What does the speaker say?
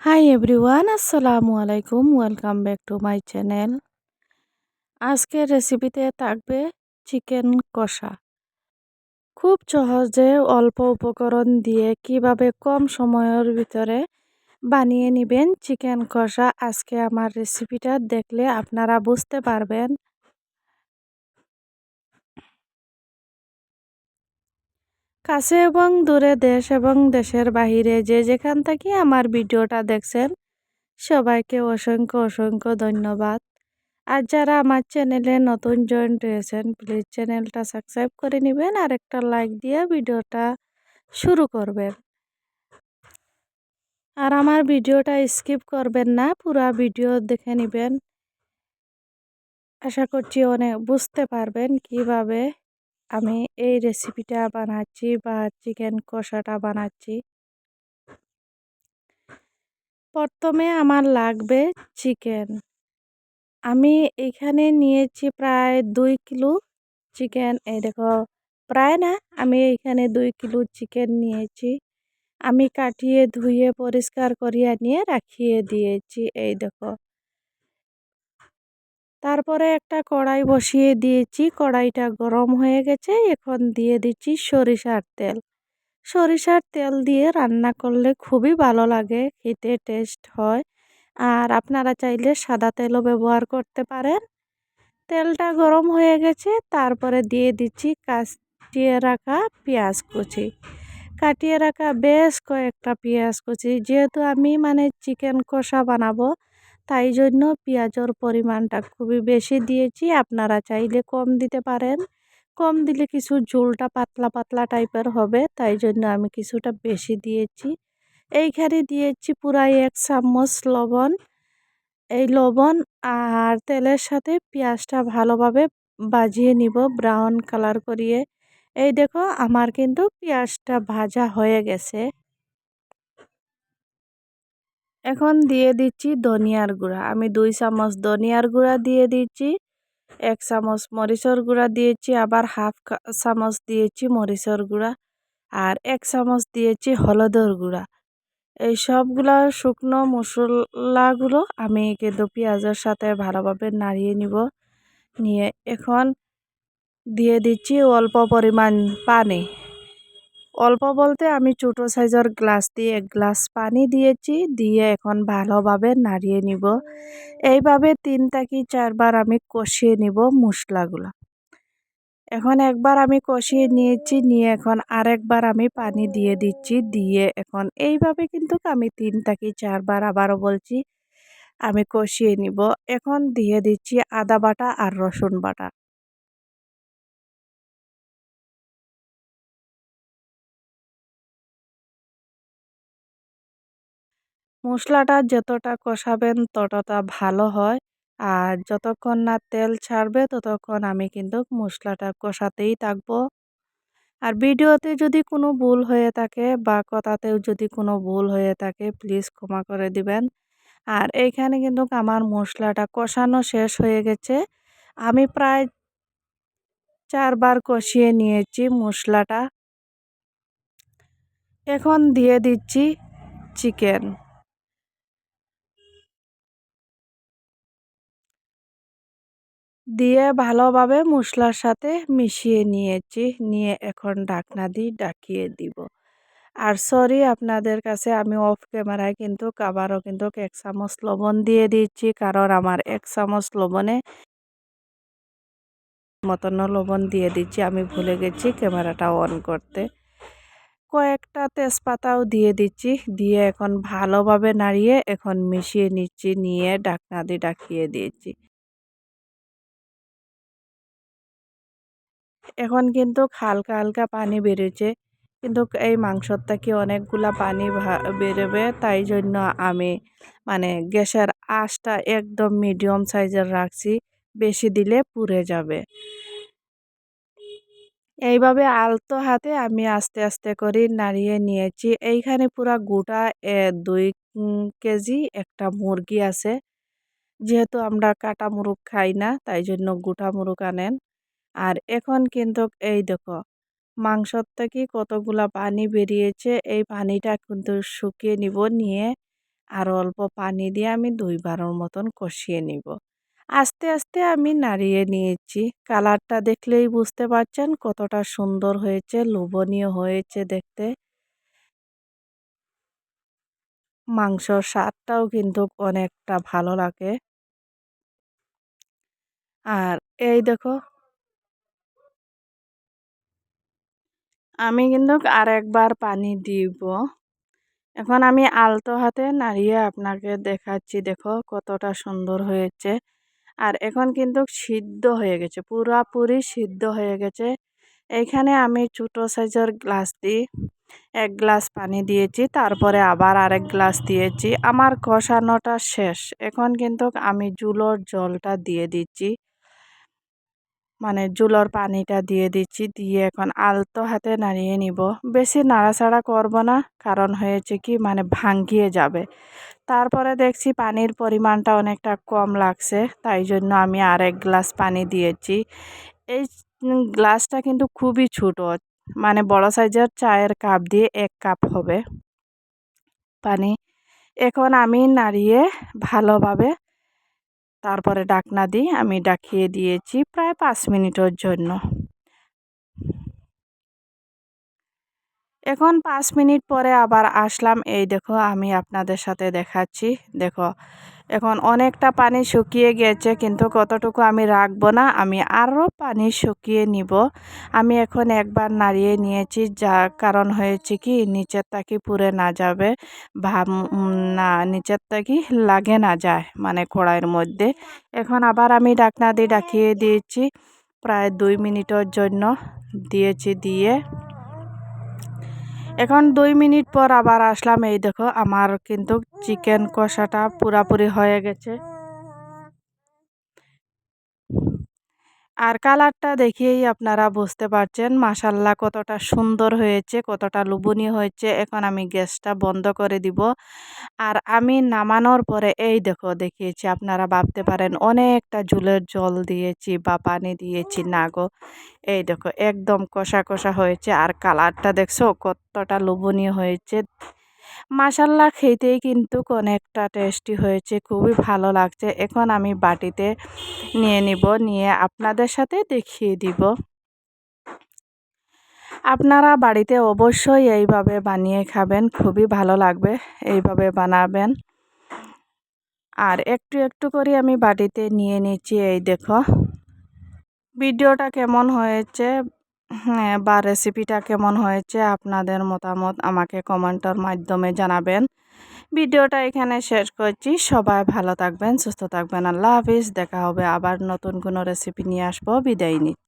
Hi everyone, আসসালামু আলাইকুম। Welcome back to my channel. আজকের রেসিপিতে থাকবে চিকেন কষা। খুব সহজে অল্প উপকরণ দিয়ে কিভাবে কম সময়ের ভিতরে বানিয়ে নেবেন চিকেন কষা। আজকে আমার রেসিপিটা দেখলে আপনারা বুঝতে পারবেন। কাছে এবং দূরে, দেশ এবং দেশের বাহিরে যে যেখান থেকে আমার ভিডিওটা দেখছেন, সবাইকে অসংখ্য অসংখ্য ধন্যবাদ। আর যারা আমার চ্যানেলে নতুন জয়েন হয়েছেন, প্লিজ চ্যানেলটা সাবস্ক্রাইব করে নেবেন আর একটা লাইক দিয়ে ভিডিওটা শুরু করবেন। আর আমার ভিডিওটা স্কিপ করবেন না, পুরো ভিডিও দেখে নেবেন। আশা করছি অনেক বুঝতে পারবেন কিভাবে আমি এই রেসিপিটা বানাচ্ছি বা চিকেন কষাটা বানাচ্ছি। প্রথমে আমার লাগবে চিকেন। আমি এখানে নিয়েছি প্রায় ২ কিলো চিকেন। এই দেখো, প্রায় না, আমি এখানে ২ কিলো চিকেন নিয়েছি। আমি কাটিয়ে ধুয়ে পরিষ্কার করিয়া নিয়ে রাখিয়ে দিয়েছি, এই দেখো। তারপরে একটা কড়াই বসিয়ে দিয়েছি, কড়াইটা গরম হয়ে গেছে। এখন দিয়ে দিচ্ছি সরিষার তেল। সরিষার তেল দিয়ে রান্না করলে খুবই ভালো লাগে, খেতে টেস্ট হয়। আর আপনারা চাইলে সাদা তেলও ব্যবহার করতে পারেন। তেলটা গরম হয়ে গেছে, তারপরে দিয়ে দিচ্ছি কাটিয়ে রাখা পেঁয়াজ কুচি। কাটিয়ে রাখা বেশ কয়েকটা পেঁয়াজ কুচি, যেহেতু আমি চিকেন কষা বানাবো, তাই জন্য পেঁয়াজের পরিমাণটা খুবই বেশি দিয়েছি। আপনারা চাইলে কম দিতে পারেন। কম দিলে কিছু ঝোলটা পাতলা পাতলা টাইপের হবে, তাই জন্য আমি কিছুটা বেশি দিয়েছি। এইখানে দিয়েছি পুরাই ১ চামচ লবণ। এই লবণ আর তেলের সাথে পেঁয়াজটা ভালোভাবে ভাজিয়ে নিব, ব্রাউন কালার করিয়ে। এই দেখো, আমার কিন্তু পেঁয়াজটা ভাজা হয়ে গেছে। এখন দিয়ে দিচ্ছি ধনিয়ার গুঁড়া। আমি ২ চামচ ধনিয়ার গুঁড়া দিয়ে দিচ্ছি। ১ চামচ মরিচের গুঁড়া দিয়েছি, আবার হাফ চামচ দিয়েছি মরিচের গুঁড়া, আর ১ চামচ দিয়েছি হলুদের গুঁড়া। এই সবগুলা শুকনো মশলাগুলো আমি কিন্তু পেঁয়াজের সাথে ভালোভাবে নাড়িয়ে নিব। নিয়ে এখন দিয়ে দিচ্ছি অল্প পরিমাণ পানি। অল্প বলতে আমি ছোটো সাইজের গ্লাস দিয়ে ১ গ্লাস পানি দিয়েছি। দিয়ে এখন ভালোভাবে নাড়িয়ে নিব। এইভাবে ৩ থেকে ৪ বার আমি কষিয়ে নিব মশলাগুলা। এখন একবার আমি কষিয়ে নিয়েছি, নিয়ে এখন আরেকবার আমি পানি দিয়ে দিচ্ছি। দিয়ে এখন এইভাবে কিন্তু আমি ৩ থেকে ৪ বার, আবারও বলছি, আমি কষিয়ে নিব। এখন দিয়ে দিচ্ছি আদা বাটা আর রসুন বাটা। মশলাটা যতটা কষাবেন ততটা ভালো হয়। আর যতক্ষণ না তেল ছাড়বে ততক্ষণ আমি কিন্তু মশলাটা কষাতেই থাকবো। আর ভিডিওতে যদি কোনো ভুল হয়ে থাকে বা কথাতেও যদি কোনো ভুল হয়ে থাকে, প্লিজ ক্ষমা করে দিবেন। আর এইখানে কিন্তু আমার মশলাটা কষানো শেষ হয়ে গেছে। আমি প্রায় ৪ বার কষিয়ে নিয়েছি মশলাটা। এখন দিয়ে দিচ্ছি চিকেন। দিয়ে ভালোভাবে মশলার সাথে মিশিয়ে নিয়েছি। নিয়ে এখন ঢাকনা দিয়ে ঢাকিয়ে দিব। আর সরি, আপনাদের কাছে আমি অফ ক্যামেরায় কিন্তু আবারও কিন্তু ১ চামচ লবণ দিয়ে দিচ্ছি, কারণ আমার ১ চামচ লবণে মতন লবণ দিয়ে দিচ্ছি। আমি ভুলে গেছি ক্যামেরাটা অন করতে। কয়েকটা তেজপাতাও দিয়ে দিচ্ছি। দিয়ে এখন ভালোভাবে নাড়িয়ে এখন মিশিয়ে নিচ্ছি, নিয়ে ঢাকনা দিয়ে ঢাকিয়ে দিয়েছি। এখন কিন্তু হালকা হালকা পানি বেরোচ্ছে, কিন্তু এই মাংসর থেকে অনেকগুলা পানি বেরোবে, তাই জন্য আমি গ্যাসের আঁচটা একদম মিডিয়াম সাইজের রাখছি। বেশি দিলে পুড়ে যাবে। এইভাবে আলতো হাতে আমি আস্তে আস্তে করে নাড়িয়ে নিয়েছি। এইখানে পুরা গোটা ২ কেজি একটা মুরগি আছে। যেহেতু আমরা কাটা মুরগ খাই না, তাই জন্য গোটা মুরগ আনেন। আর এখন কিন্তু এই দেখো, মাংসর থেকে কতগুলা পানি বেরিয়েছে। এই পানিটা কিন্তু শুকিয়ে নিব। নিয়ে আর অল্প পানি দিয়ে আমি 2 বারের মতন কষিয়ে নিব। আস্তে আস্তে আমি নাড়িয়ে নিয়েছি। কালারটা দেখলেই বুঝতে পারছেন কতটা সুন্দর হয়েছে, লোভনীয় হয়েছে দেখতে। মাংসর স্বাদটাও কিন্তু অনেকটা ভালো লাগে। আর এই দেখো আমি কিন্তু আরেকবার পানি দিব। এখন আমি আলতো হাতে নাড়িয়ে আপনাকে দেখাচ্ছি, দেখো কতটা সুন্দর হয়েছে। আর এখন কিন্তু সিদ্ধ হয়ে গেছে, পুরাপুরি সিদ্ধ হয়ে গেছে। এইখানে আমি ছোট সাইজের গ্লাস দিয়ে 1 গ্লাস পানি দিয়েছি, তারপরে আবার আরেক গ্লাস দিয়েছি। আমার কষানোটা শেষ। এখন কিন্তু আমি জুলোর জলটা দিয়ে দিচ্ছি। মানে জুলোর পানিটা দিয়ে দিচ্ছি, দিয়ে এখন আলতো হাতে নাড়িয়ে নিব। বেশি নাড়াচাড়া করব না, কারণ হয়েছে কি মানে ভাঙ্গিয়ে যাবে। তারপরে দেখছি পানির পরিমাণটা অনেকটা কম লাগছে, তাই জন্য আমি আরেক গ্লাস পানি দিয়েছি। এই গ্লাসটা কিন্তু খুবই ছোট, মানে বড় সাইজের চায়ের কাপ দিয়ে 1 কাপ হবে পানি। এখন আমি নাড়িয়ে ভালোভাবে তারপরে ঢাকনা দিয়ে আমি ঢাকিয়ে দিয়েছি প্রায় 5 মিনিটের জন্য। এখন 5 মিনিট পরে আবার আসলাম। এই দেখো আমি আপনাদের সাথে দেখাচ্ছি। দেখো এখন অনেকটা পানি শুকিয়ে গেছে, কিন্তু কতটুকু আমি রাখবো না, আমি আরও পানি শুকিয়ে নিব। আমি এখন একবার নাড়িয়ে নিয়েছি, যা কারণ হয়েছে কি নিচের তাকি পুড়ে না যাবে, ভাব না নিচের তাকি লাগে না যায় মানে কড়াইয়ের মধ্যে। এখন আবার আমি ঢাকনা দিয়ে ঢাকিয়ে দিয়েছি প্রায় 2 মিনিটের জন্য দিয়েছি। দিয়ে এখন 2 মিনিট পর আবার আসলাম। এই দেখো আমার কিন্তু চিকেন কষাটা পুরাপুরি হয়ে গেছে। আর কালারটা দেখেই আপনারা বুঝতে পারছেন মাশাআল্লাহ কতটা সুন্দর হয়েছে, কতটা লোভনীয় হয়েছে। এখন আমি গ্যাসটা বন্ধ করে দিব। আর আমি নামানোর পরে এই দেখো দেখিয়েছি, আপনারা ভাবতে পারেন অনেকটা ঝোলের জল দিয়েছি বা পানি দিয়েছি, না গো। এই দেখো একদম কষা কষা হয়েছে, আর কালারটা দেখছো কতটা লোভনীয় হয়েছে। মাশাআল্লাহ খেতেই কিন্তু অনেকটা টেস্টি হয়েছে, খুবই ভালো লাগছে। এখন আমি বাটিতে নিয়ে নিব, নিয়ে আপনাদের সাথে দেখিয়ে দিব। আপনারা বাড়িতে অবশ্যই এইভাবে বানিয়ে খাবেন, খুবই ভালো লাগবে। এইভাবে বানাবেন। আর একটু একটু করে আমি বাটিতে নিয়ে নিচ্ছি। এই দেখো ভিডিওটা কেমন হয়েছে, হ্যাঁ, বা রেসিপিটা কেমন হয়েছে আপনাদের মতামত আমাকে কমেন্টের মাধ্যমে জানাবেন। ভিডিওটা এখানে শেষ করছি। সবাই ভালো থাকবেন, সুস্থ থাকবেন। আল্লাহ হাফিজ। দেখা হবে আবার নতুন কোনো রেসিপি নিয়ে আসবো। বিদায় নিচ্ছি।